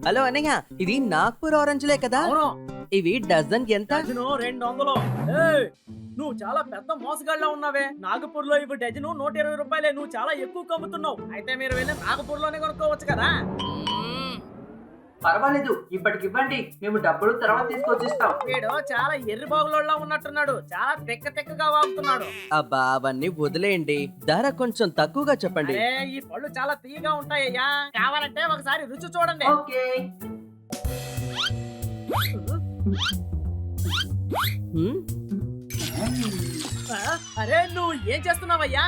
Hello అన్నయ్య, ఇది నాగ్పూర్ ఆరెంజ్లే కదా? అవును, ఇవి డజన్ ఎంత? డజను 200. ఏయ్, నువ్వు చాలా పెద్ద మోసగాళ్ళ ఉన్నావే. నాగపూర్ లో ఇవి డజను 120 రూపాయలే. నువ్వు చాలా ఎక్కువ కమ్ముతున్నావు. అయితే మీరు వెళ్ళి నాగపూర్ లోనే కొనుక్కోవచ్చు కదా. పర్వాలేదు, ఇప్పటికివ్వండి, మేము డబ్బులు తర్వాత తీసుకొచ్చిస్తాం. వీడు చాలా ఎర్రి బాగులోళ్ళ ఉన్నట్టున్నాడు. చాలా తెక్కగా వాగుతున్నాడు. అబ్బా అవన్నీ వదిలేయండి, ధర కొంచెం తక్కువగా చెప్పండి. అరే, ఈ పళ్ళు చాలా తీయగా ఉంటాయ్యా. కావాలంటే ఒకసారి రుచి చూడండి. ఓకే. హ్మ్? అరే, నువ్వు ఏం చేస్తున్నావయ్యా?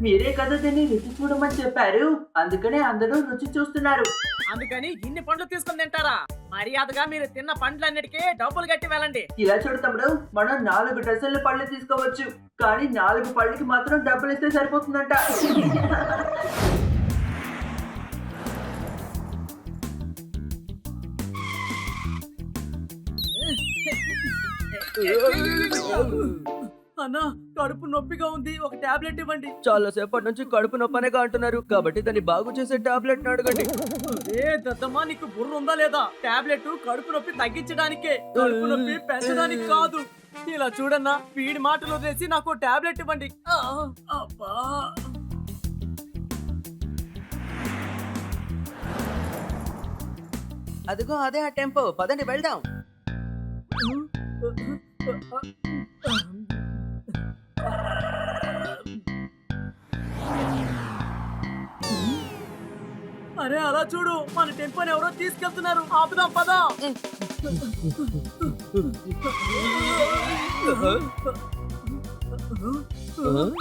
మీరే కదా దీన్ని రుచి చూడమని చెప్పారు, అందుకనే అందరూ రుచి చూస్తున్నారు. అందుకని ఇన్ని పండ్లు తీసుకుని తింటారా? మర్యాదగా మీరు తిన్న పండ్లన్నిటికీ డబ్బులు కట్టి వెళ్ళండి. ఇలా చూడు తమ్ముడు, మనం 4 డజన్ల పళ్ళు తీసుకోవచ్చు, కానీ 4 పళ్ళకి మాత్రం డబ్బులు ఇస్తే సరిపోతుందంట. అన్నా, కడుపు నొప్పిగా ఉంది, ఒక టాబ్లెట్ ఇవ్వండి. చాలా సేపటి నుంచి కడుపు నొప్పనేగా అంటున్నారు, కాబట్టి దాన్ని బాగు చేసే టాబ్లెట్ అడగండి. ఏ దద్దమ్మా, నీకు బుర్ర ఉందా లేదా? టాబ్లెట్ కడుపు నొప్పి తగ్గించడానికే, కడుపు నొప్పి పెంచడానికి కాదు. ఇలా చూడన్నా, వీడి మాటలు వదిలేసి నాకు టాబ్లెట్ ఇవ్వండి. అబ్బా, అదిగో అదే ఆ టెంపో, పదండి వెళ్దాం. అరే అలా చూడు, మన టెంపోని ఎవరో తీసుకెళ్తున్నారు. ఆపుదాం, పదా.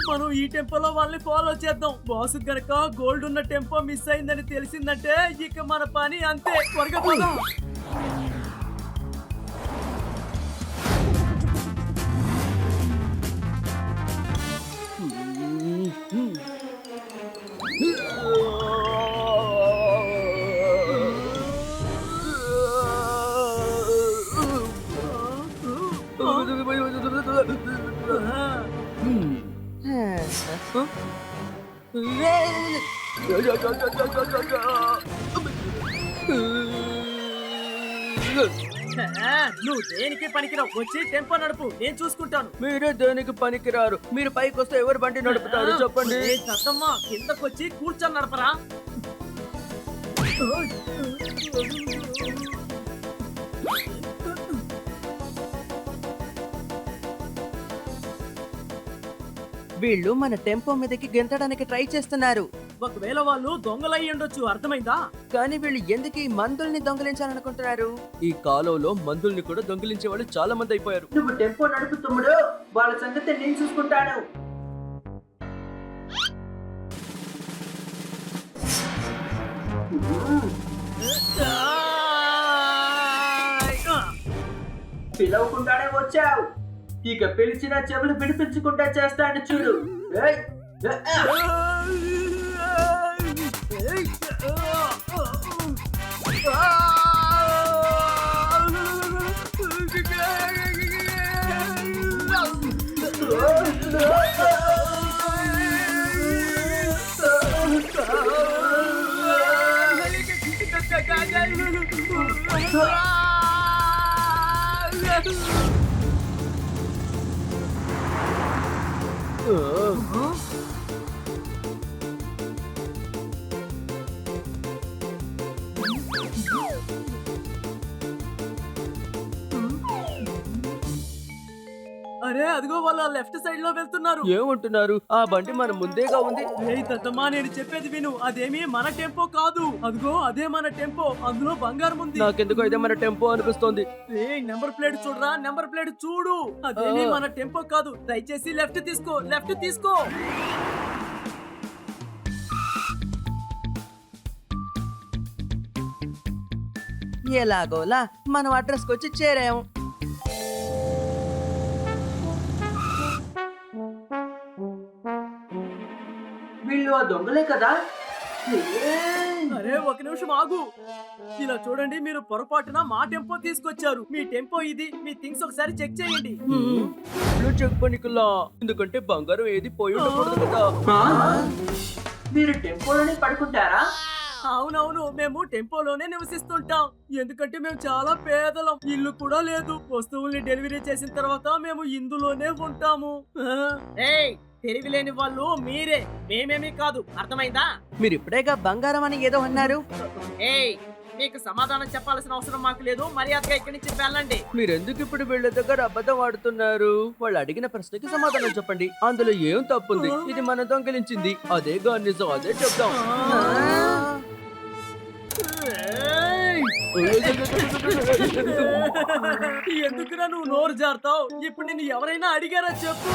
మనం ఈ టెంపోలో వాళ్ళని ఫాలో చేద్దాం. బాస్ గనక గోల్డ్ ఉన్న టెంపో మిస్ అయిందని తెలిసిందంటే ఇక మన పని అంతే. త్వరగా పోదాం. నువ్వు దేనికి పనికిరావు. వచ్చి టెంపో నడుపు, నేను చూసుకుంటాను. మీరే దేనికి పనికిరారు. మీరు పైకి వస్తే ఎవరు బండి నడుపుతారు చెప్పండి. దద్దమ్మా, కిందకొచ్చి కూర్చొని నడపరా. వీళ్ళు మన టెంపో మీదకి గెంతడానికి ట్రై చేస్తున్నారు. ఒకవేళ వాళ్ళు దొంగలయ్యి ఉండొచ్చు, అర్థమైందా? కానీ వీళ్ళు ఎందుకు ఈ మందుల్ని దొంగిలించాలనుకుంటున్నారు? ఈ కాలంలో మందుల్ని కూడా దొంగిలించే వాళ్ళు చాలా మంది అయిపోయారు. నువ్వు టెంపో నడుపు తమ్ముడు, వాళ్ళ సంగతి నేను చూసుకుంటాను. పిలవకుండానే వచ్చావు, ఇక పిలిచిన చెవులు వినిపించకుండా చేస్తాను చూడు. ఏయ్! అరే, అదిగో వాళ్ళ లెఫ్ట్ సైడ్ లో వెళ్తున్నారు. ఏమంటున్నారు? ఆ బండి మన ముందేగా ఉంది. ఏయ్ దద్దమ్మా, నేను చెప్పేది విను. అదేమీ మన టెంపో కాదు. అదిగో అదే మన టెంపో. అందులో బంగారం ఉంది. నాకెందుకో ఇదే మన టెంపో అనిపిస్తోంది. నెంబర్ ప్లేట్ చూడరా, నెంబర్ ప్లేట్ చూడు. అదేమీ మన టెంపో కాదు. దయచేసి లెఫ్ట్ తీసుకో, లెఫ్ట్ తీసుకో. ఎలాగోలా మనం అడ్రస్ కి వచ్చి చేరాం. వీళ్ళు ఆ దొంగలే కదా? అరే, ఒక నిమిషం ఆగు. ఇలా చూడండి, మీరు పొరపాటున మా టెంపో తీసుకొచ్చారు. మీ టెంపో ఇది. మీ థింగ్స్ ఒకసారి చెక్ చేయండి. చెక్ పనికిలా, ఎందుకంటే బంగారం ఏది పోయి ఉండకూడదు కదా. మీరు టెంపోలోనే పడుకుంటారా? అవునవును, మేము టెంపోలోనే నివసిస్తుంటాం. ఎందుకంటే మేము చాలా పేదలం, ఇల్లు కూడా లేదు. వస్తువుల్ని డెలివరీ చేసిన తర్వాత మేము ఇందులోనే ఉంటాము. ఏయ్, తెలివిలేని వాళ్ళు మీరే, మేమేమీ కాదు. అర్థమైందా? మీరు ఇప్పుడేగా బంగారం అని ఏదో అన్నారు. ఏయ్, మీకు సమాధానం చెప్పాల్సిన అవసరం మాకు లేదు. మర్యాదగా ఇక్కడి నుంచి వెళ్ళండి. మీరు ఎందుకు ఇప్పుడు వీళ్ళ దగ్గర అబద్ధం ఆడుతున్నారు? వాళ్ళు అడిగిన ప్రశ్నకి సమాధానం చెప్పండి. అందులో ఏం తప్పుంది? ఇది మన దొంగిలించింది. అదేగా నిజం, అదే చెప్దాం. ఎందుకురా నువ్వు నోరు జారుతావు? ఇప్పుడు నిన్ను ఎవరైనా అడిగారా చెప్పు.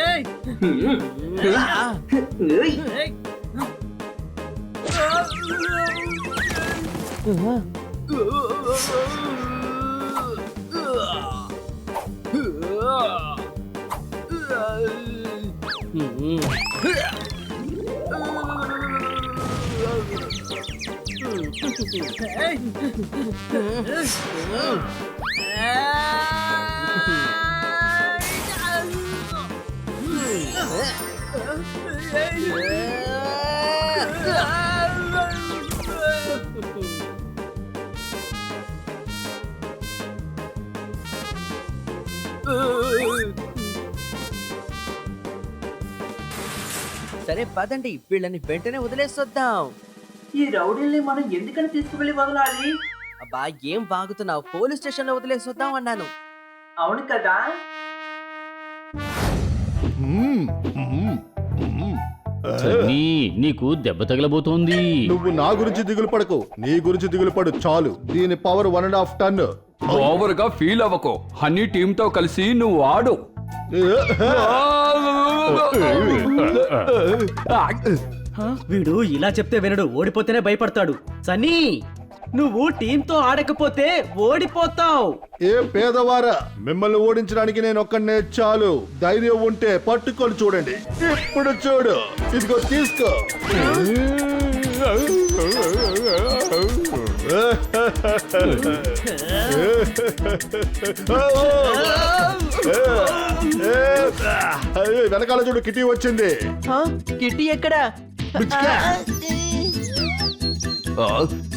ఏయ్! ఏయ్! సరే పదండి, వీళ్ళని వెంటనే వదిలేసొద్దాం. ఈ రౌడీల్ని మనం ఎందుకని తీసుకువెళ్ళి వదలాలి? అబ్బా ఏం బాగుతున్నావు? పోలీస్ స్టేషన్ లో వదిలేసొద్దాం అన్నాను. అవును కదా. సన్నీ, నీకు దెబ్బ తగలబోతోంది. నువ్వు నా గురించి దిగులు పడకు, నీ గురించి దిగులు పడు చాలు. దీని పవర్ 1.5 టన్. ఓవర్ గా ఫీల్ అవ్వకు. హనీ టీమ్ తో కలిసి నువ్వు ఆడు. వీడు ఇలా చెప్తే వినడు, ఓడిపోతేనే భయపడతాడు. సన్నీ, నువ్వు టీంతో ఆడకపోతే ఓడిపోతావు. ఏ పేదవారా, మిమ్మల్ని ఓడించడానికి నేను ఒక్కనే చాలు. ధైర్యం ఉంటే పట్టుకొని చూడండి. ఇప్పుడు చూడు, ఇదిగో తీసుకో. వెనకాల చూడు, కిటీ వచ్చింది. కిట్టి ఎక్కడా?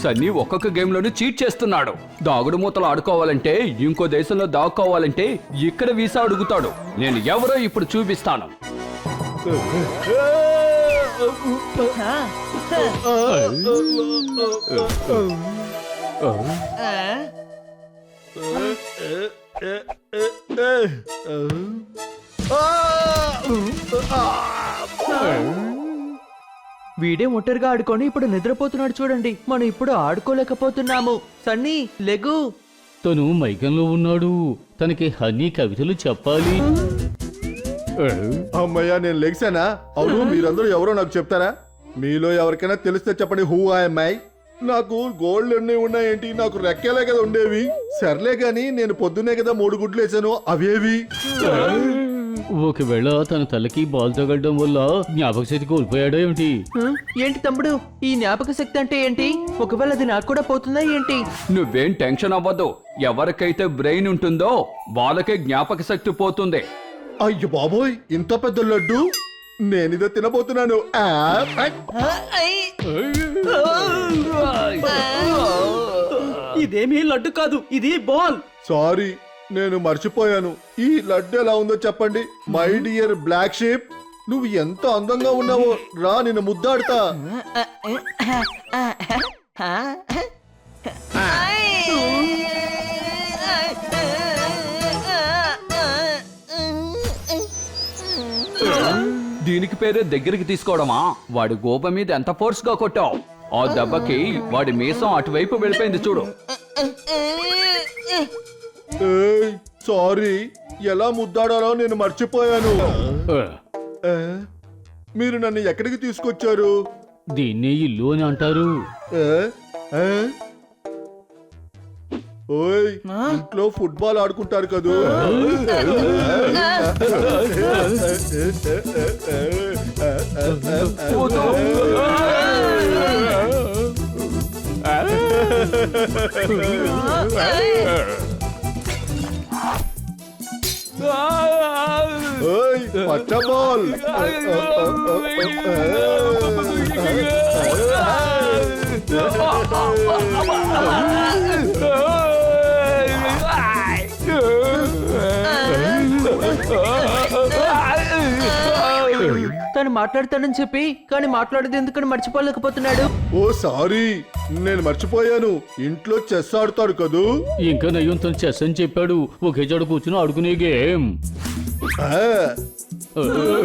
సన్నీ ఒక్కొక్క గేమ్ లోనే చీట్ చేస్తున్నాడు. దాగుడు మూతలు ఆడుకోవాలంటే, ఇంకో దేశంలో దాక్కోవాలంటే ఇక్కడ వీసా అడుగుతాడు. నేను ఎవరో ఇప్పుడు చూపిస్తాను. వీడే ఒంటరిగా ఆడుకొని ఇప్పుడు నిద్రపోతున్నాడు చూడండి. మనం ఇప్పుడు ఆడుకోలేకపోతున్నాము. సన్నీ లెగు. తను మైకంలో ఉన్నాడు. తనకి హనీ కవితలు చెప్పాలి. అమ్మయ్యా, నేను లెగ్సానా? అవును, మీరందరూ ఎవరో నాకు చెప్తారా? మీలో ఎవరికైనా తెలిస్తే చెప్పండి. Who I? నాకు గోల్డ్ ఎన్ని ఉన్నాయేంటి? నాకు రెక్కేలే కదా ఉండేవి. సర్లే గాని, నేను పొద్దునే కదా 3 గుడ్లు వేసాను. అవేవి? ఒకవేళ తన తలకి బాల్ తగలడం వల్ల జ్ఞాపక శక్తి కోల్పోయాడో ఏమిటి? ఏంటి తమ్ముడు, ఈ జ్ఞాపక శక్తి అంటే ఏంటి? ఒకవేళ అది నాకు కూడా పోతుందా ఏంటి? నువ్వేం టెన్షన్ అవ్వదు. ఎవరికైతే బ్రెయిన్ ఉంటుందో వాళ్ళకే జ్ఞాపక శక్తి పోతుంది. అయ్యో బాబోయ్, ఇంత పెద్ద లడ్డు నేనిదే తినబోతున్నాను. ఇదేమీ లడ్డు కాదు, ఇది బాల్. సారీ, నేను మర్చిపోయాను. ఈ లడ్డు ఎలా ఉందో చెప్పండి. మై డియర్ బ్లాక్ షీప్, నువ్వు ఎంత అందంగా ఉన్నావో. రా, నిన్ను ముద్దాడుతా. దీనికి పేరే దగ్గరికి తీసుకోవడమా? వాడి గోప మీద ఎంత ఫోర్స్ గా కొట్టావు. ఆ దెబ్బకి వాడి మీసం అటువైపు వెళ్ళిపోయింది చూడు. సారీ, ఎలా ముద్దాడాలో నేను మర్చిపోయాను. ఏ, మీరు నన్ను ఎక్కడికి తీసుకొచ్చారు? దీన్నే ఇల్లు అని అంటారు. ఏ, ఏ? ఓయ్, ఇంట్లో ఫుట్బాల్ ఆడుకుంటారు కదూ. ఓయ్ పచ్చబాల్ తను మాట్లాడతానని చెప్పి కానీ మాట్లాడేది ఎందుకని మర్చిపోలేకపోతున్నాడు. ఓ సారీ, నేను మర్చిపోయాను. ఇంట్లో చెస్ ఆడతాడు కదూ. ఇంకా నయ్యం తను చెస్ అని చెప్పాడు. ఒకే చోట కూర్చుని ఆడుకునే గేమ్. ఆ,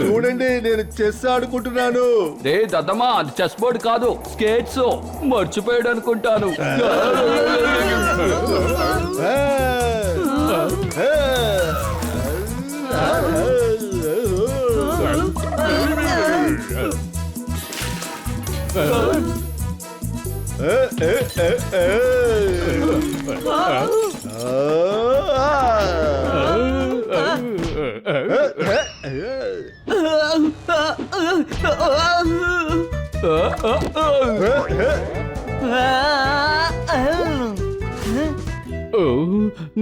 చూడండి నేను చెస్ ఆడుకుంటున్నాను. రే దద్దమ్మా, అది చెస్ బోర్డ్ కాదు, స్కేట్స్. మర్చిపోయాడు అనుకుంటాను. ఆ, ఆ, ఓ,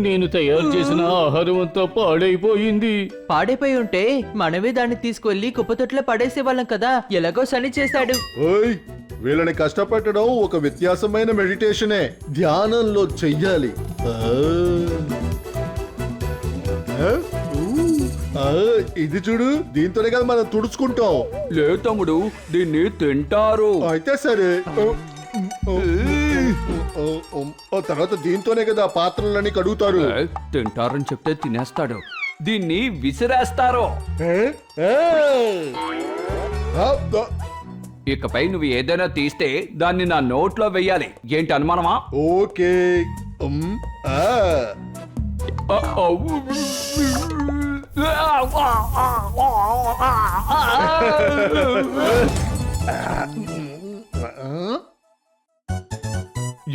నేను తయారు చేసిన ఆహారం అంతా పాడైపోయింది. పాడైపోయి ఉంటే మనమే దాన్ని తీసుకెళ్లి కుప్పతొట్లో పడేసేవాళ్ళం కదా. ఎలాగో సని చేశాడు. ఓయ్, వీళ్ళని కష్టపెట్టడం ఒక వ్యత్యాసమైన మెడిటేషనే. ధ్యానంలో చెయ్యాలి. ఇది చూడు, దీంతోనే కదా మనం తుడుచుకుంటాం. లే తమ్ముడు, దీన్ని తింటారు. అయితే సరే. తర్వాత దీంతోనే కదా పాత్రలన్నీ కడుగుతారు. తింటారని చెప్తే తినేస్తాడు. దీన్ని విసిరేస్తారు. ఇకపై నువ్వు ఏదైనా తీస్తే దాన్ని నా నోట్లో వెయ్యాలి. ఏంటి అనుమానమా? ఓకే.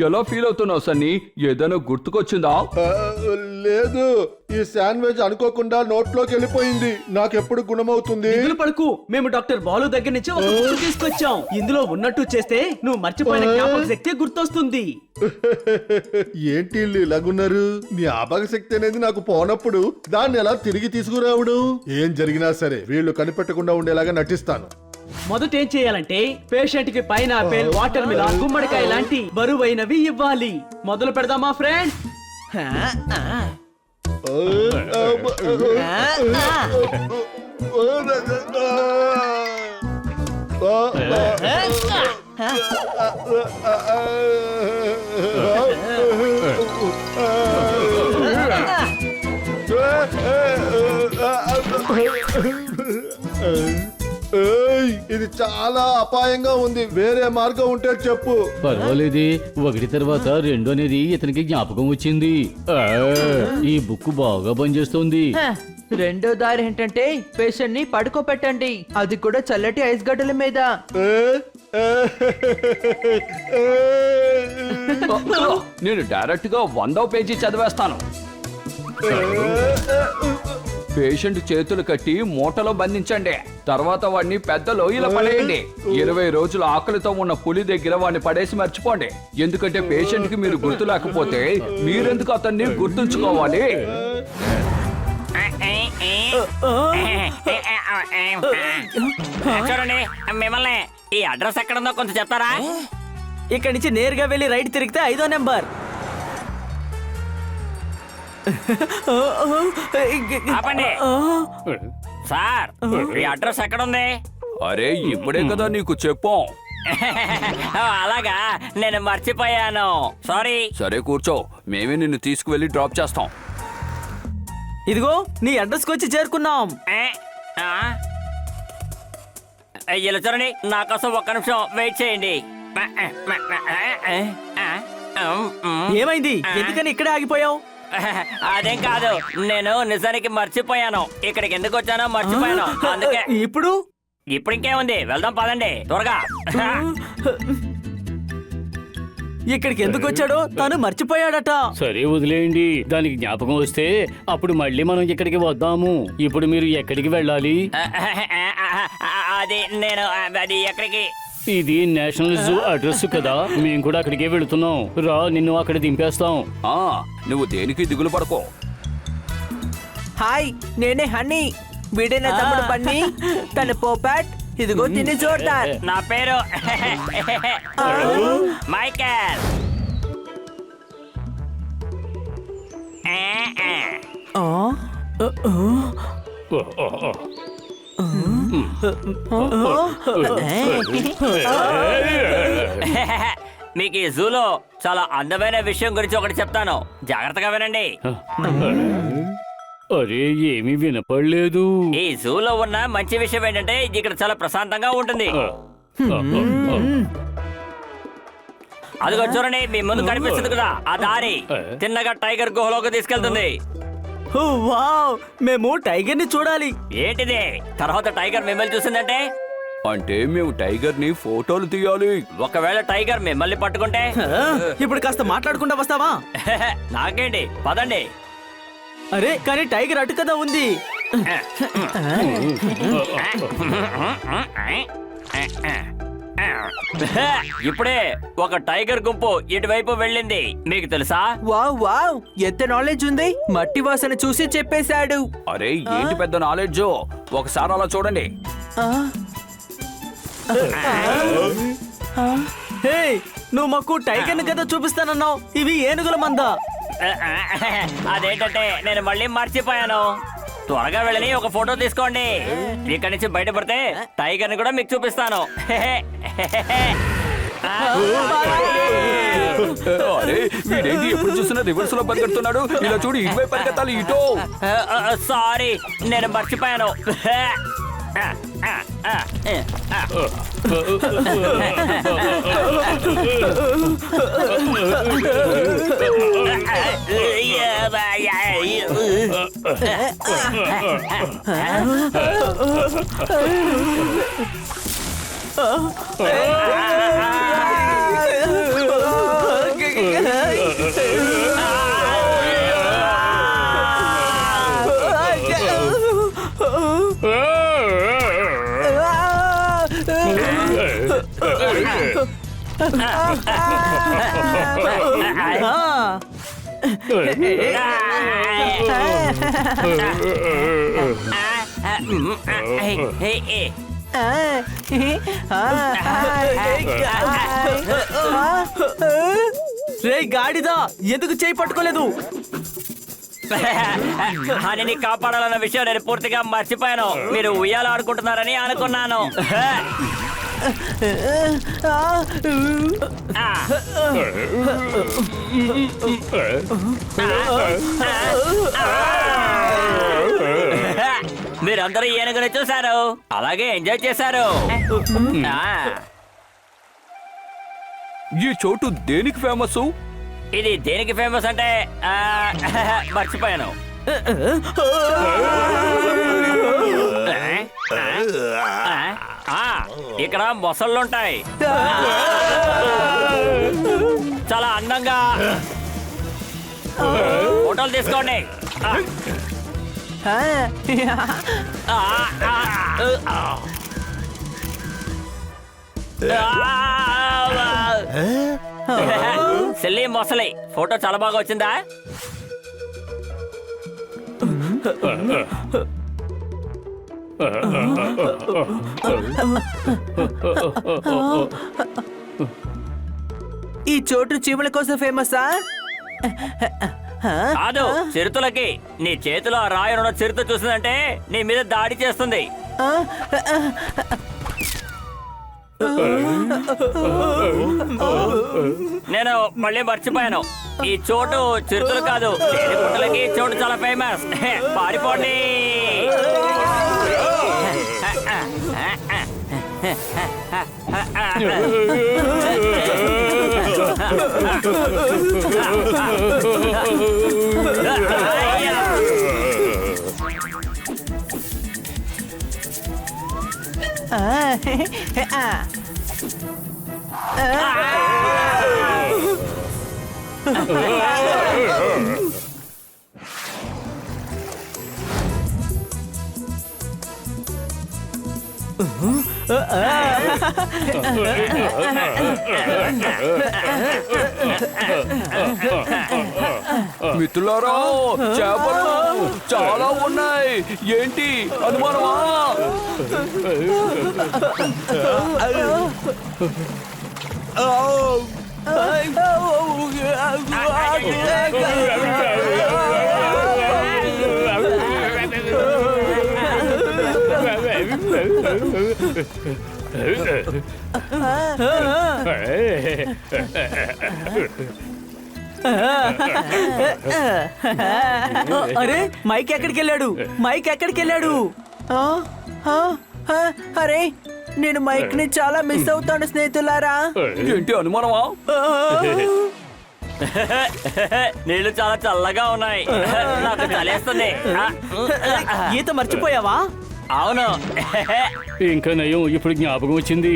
ఎలా ఫీల్ అవుతున్నావు సన్నీ? ఏదైనా గుర్తుకొచ్చిందా? లేదు, ఈ శాండ్విచ్ అనుకోకుండా నోట్లోకి వెళ్ళిపోయింది. నాకెప్పుడు గుణమవుతుంది? దిగులు పడుకు, మేము డాక్టర్ బాలు దగ్గర నుంచి ఒక బుక్ తీసుకొచ్చాం. ఇందులో ఉన్నట్టు చేస్తే నువ్వు మర్చిపోయిన జ్ఞాపక శక్తి గుర్తొస్తుంది. ఏంటి వీళ్ళు ఇలాగున్నారు? జ్ఞాపక శక్తి అనేది నాకు పోనప్పుడు దాన్ని ఎలా తిరిగి తీసుకురావడం? ఏం జరిగినా సరే వీళ్ళు కనిపెట్టకుండా ఉండేలాగా నటిస్తాను. మొదట ఏం చేయాలంటే పేషెంట్ కి పైనాపిల్, వాటర్ మిలన్, గుమ్మడికాయ లాంటి బరువైనవి ఇవ్వాలి. మొదలు పెడదామా ఫ్రెండ్స్? ఇది చాలా అపాయంగా ఉంది. వేరే మార్గం ఉంటే చెప్పు. పర్వాలేదే, ఒకటి తర్వాత రెండు అనేది ఇతనికి జ్ఞాపకం వచ్చింది. ఈ బుక్ బాగా పనిచేస్తుంది. రెండో దారి ఏంటంటే పేషెంట్ ని పడుకోబెట్టండి. అది కూడా చల్లటి ఐస్ గడ్డల మీద. నేను డైరెక్ట్ గా 100వ పేజీ చదివేస్తాను. పేషెంట్ చేతులు కట్టి మూటలో బంధించండి. తర్వాత వాడిని పెద్ద లోయలో పడేయండి. 20 రోజులు ఆకలితో ఉన్న పులి దగ్గర వాడిని పడేసి మర్చిపోండి. ఎందుకంటే పేషెంట్ కి మీరు గుర్తు లేకపోతే మీరెందుకు అతన్ని గుర్తుంచుకోవాలి? చూడండి, మిమ్మల్ని ఈ అడ్రస్ ఎక్కడుందో కొంచెం చెప్తారా? ఇక్కడి నుంచి నేరుగా వెళ్ళి రైట్ తిరిగితే 5వ నెంబర్. ఆపండి సార్, ఈ అడ్రస్ ఎక్కడుంది? అరే ఇప్పుడే కదా నీకు చెప్పాం. అలాగా, నేను మర్చిపోయాను, సారీ. సరే కూర్చో, మేమే నిన్ను తీసుకువెళ్ళి డ్రాప్ చేస్తాం. ఇదిగో నీ అడ్రస్ కి వచ్చి చేరుకున్నాం. ఇలా చూడండి, నా కోసం ఒక్క నిమిషం వెయిట్ చేయండి. ఏమైంది? ఎందుకని ఇక్కడే ఆగిపోయావు? అదేం కాదు, నేను నిజానికి మర్చిపోయాను. ఇక్కడికి ఎందుకు వచ్చానో మర్చిపోయాను, అందుకే. ఇప్పుడు ఇంకేముంది, వెళ్దాం పదండి త్వరగా. ఇక్కడికి ఎందుకు వచ్చాడో తను మర్చిపోయాడట. సరే వదిలేయండి, దానికి జ్ఞాపకం వస్తే అప్పుడు మళ్ళీ మనం ఇక్కడికి వద్దాము. ఇప్పుడు మీరు ఎక్కడికి వెళ్ళాలి? అది ఎక్కడికి? ఇది నేషనల్ జూ అడ్రస్ కదా, మేము కూడా అక్కడికే వెళుతున్నాం. రా, నిన్ను అక్కడ దింపేస్తాం. ఆ, నువ్వు దేనికి దిగులు పడకో. హాయ్, నేనే హనీ. వీడే నా తమ్ముడు బన్నీ. తన పోపాట్. ఇదిగో తిని జోర్దార్. నా పేరు మైకేల్. మీకు ఈ జూలో చాలా అందమైన విషయం గురించి ఒకటి చెప్తాను, జాగ్రత్తగా వినండి. అరే, ఏమీ వినపడలేదు. ఈ జూలో ఉన్న మంచి విషయం ఏంటంటే ఇక్కడ చాలా ప్రశాంతంగా ఉంటుంది. అదిగో చూడండి, మీ ముందు కనిపిస్తుంది కదా ఆ దారి, తిన్నగా టైగర్ గుహలోకి తీసుకెళ్తుంది. వావ్, మేము టైగర్ ని చూడాలి. ఏంటిది? తర్వాత టైగర్ మిమ్మల్ని చూసిందంటే అంటే మేము టైగర్ ని ఫోటోలు తీయాలి. ఒకవేళ టైగర్ మిమ్మల్ని పట్టుకుంటే ఇప్పుడు కాస్త మాట్లాడకుండా వస్తావా? నాకేంటి, పదండి. అరే, కానీ టైగర్ అటు కదా ఉంది. ఇప్పుడే ఒక టైగర్ గుంపు ఇటువైపు వెళ్ళింది, మీకు తెలుసా? వావ్ వావ్, ఎంత నాలెడ్జ్ ఉంది. మట్టి వాసన చూసి చెప్పేశాడు. అరే, ఏంటి పెద్ద నాలెడ్జ్, ఒకసారి అలా చూడండి. హే, నువ్వు మాకు టైగర్ ని కదా చూపిస్తానన్నావు. ఇవి ఏనుగుల మంద. అదేంటంటే నేను మళ్ళీ మర్చిపోయాను. త్వరగా వెళ్ళని ఒక ఫోటో తీసుకోండి. ఇక్కడి నుంచి బయటపడితే టైగర్ ని కూడా మీకు చూపిస్తాను. అరే, వీడేంటి ఎప్పుడు చూసినా రివర్స్ లో పరిగెడుతున్నాడు. ఇలా చూడు, ఇటువై పరిగెత్తాలి, ఇటో. సారీ, నేను మర్చిపోయాను. రే గాడిదా, ఎందుకు చేయి పట్టుకోలేదు? హానిని కాపాడాలన్న విషయం నేను పూర్తిగా మర్చిపోయాను. మీరు ఉయ్యాల ఆడుకుంటున్నారని అనుకున్నాను. మీరందరూ ఏనుగుని చూశారు, అలాగే ఎంజాయ్ చేశారు. ఈ చోటు దేనికి ఫేమస్? ఇది దేనికి ఫేమస్ అంటే మర్చిపోయాను. ఇక్కడ మొసళ్ళుంటాయి, చాలా అందంగా. ఫోటోలు తీసుకోండి. సిల్లి మొసలి ఫోటో చాలా బాగా వచ్చిందా? ఈ చోటు చీమల కోసం ఫేమసా? కాదు, చిరుతలకి. నీ చేతిలో ఆ రాయనున్న చిరుత చూసిందంటే నీ మీద దాడి చేస్తుంది. నేను మళ్ళీ మర్చిపోయాను, ఈ చోటు చిరుతలు కాదు, పుట్టలకి చోటు చాలా ఫేమస్. పారిపోండి. మిత్రులారా, చేపలు చాలా ఉన్నాయి. ఏంటి అనుమానమా? అరే మైక్ ఎక్కడికి వెళ్ళాడు? మైక్ ఎక్కడికి వెళ్ళాడు? ఆ, ఆ, ఆ, అరే నేను మైక్ ని చాలా మిస్ అవుతాను స్నేహితులారా. ఏంటి అనుమానమా? నీళ్లు చాలా చల్లగా ఉన్నాయి. నాకు చలేస్తుంది. ఈత మర్చిపోయావా? అవును. ఇంకా నయం ఇప్పుడు జ్ఞాపకం వచ్చింది.